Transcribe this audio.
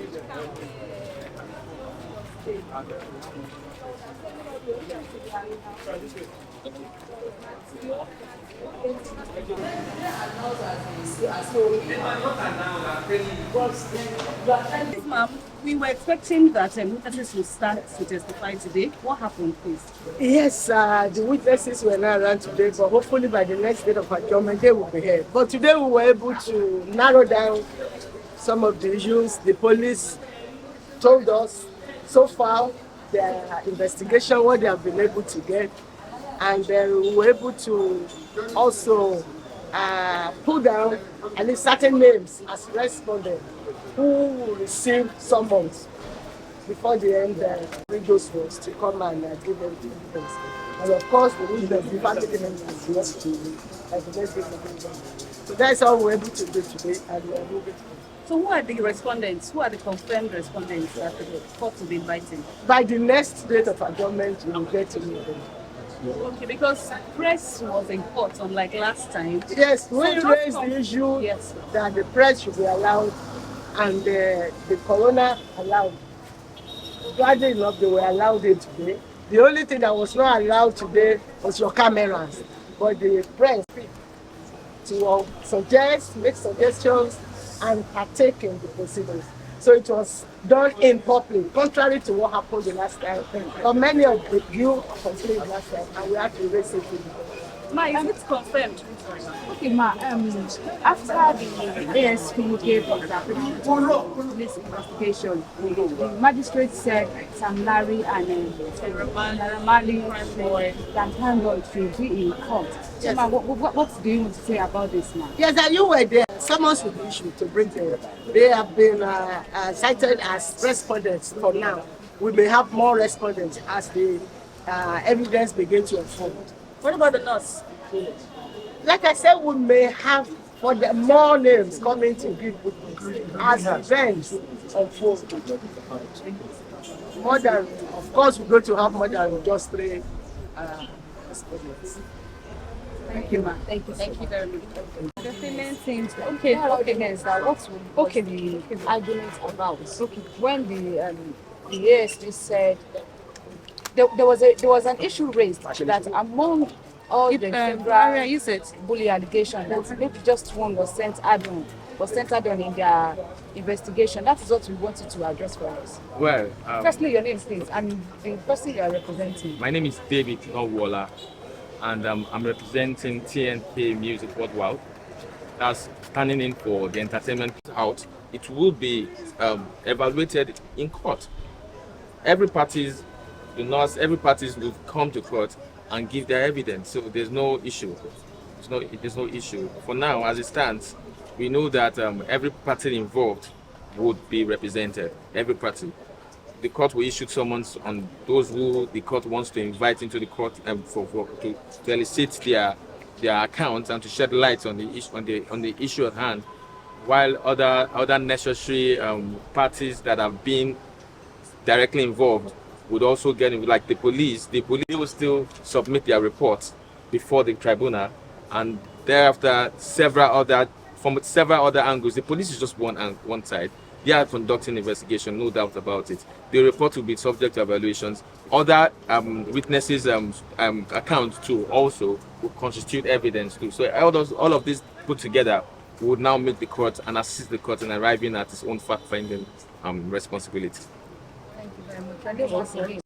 Ma'am, we were expecting that witnesses will start to testify today. What happened, please? Yes, the witnesses were not around today, but hopefully by the next date of adjournment, they will be here. But today we were able to narrow down some of the issues. The police told us so far their investigation, what they have been able to get, and we were able to also pull down at least certain names as respondents who will receive summons before the end bring those ones to come and give them the evidence. And of course, we need the family members not to evidence them. So that's all we're able to do today, and we are moving on. So who are the respondents? Who are the confirmed respondents that the court will be inviting? By the next date of adjournment, we will get to know them. Okay, because press was in court unlike last time. Yes, we raised the issue that the press should be allowed and the coroner allowed. Gladly enough, they were allowed it today. The only thing that was not allowed today was your cameras, but the press to suggest, make suggestions, and partake in the proceedings. So it was done in public, contrary to what happened the last time. But many of you complained last time, and we have to raise it. Ma, is it confirmed? Okay, ma, after the ASP gave this investigation, the magistrate said Sam Larry and Naira Marley were handled to be in court. So, ma, what do you want to say about this, ma? Yes, and you were there. Summons will be issued to bring them. They have been cited as respondents for now. We may have more respondents as the evidence begins to unfold. What about the nurse? Like I said, we may have for the more names coming to give as events unfold. More than, of course, we're going to have more than just 3 respondents. Thank you, ma'am. Thank you very much. The statement seems okay. What will the argument about? Okay, when the ASP said there was an issue raised that among all the several bully allegations that maybe just one was centered on in their investigation. That is what we wanted to address for us. Well, firstly, your name, please, and the person you are representing. My name is David Owala, and I'm representing TNK Music Worldwide. That's standing in for the entertainment out. It will be evaluated in court. Every parties will come to court and give their evidence. So there's no issue. There's no issue. For now, as it stands, we know that every party involved would be represented. Every party. The court will issue summons on those who the court wants to invite into the court to elicit their accounts and to shed light on the issue at hand, while other necessary parties that have been directly involved would also get in, like the police will still submit their reports before the tribunal, and thereafter from several other angles. The police is just one side. They are conducting investigation, no doubt about it. The report will be subject to evaluations. Other witnesses' accounts too also will constitute evidence too. So all of this put together would now make the court and assist the court in arriving at its own fact-finding responsibility. Thank you very much.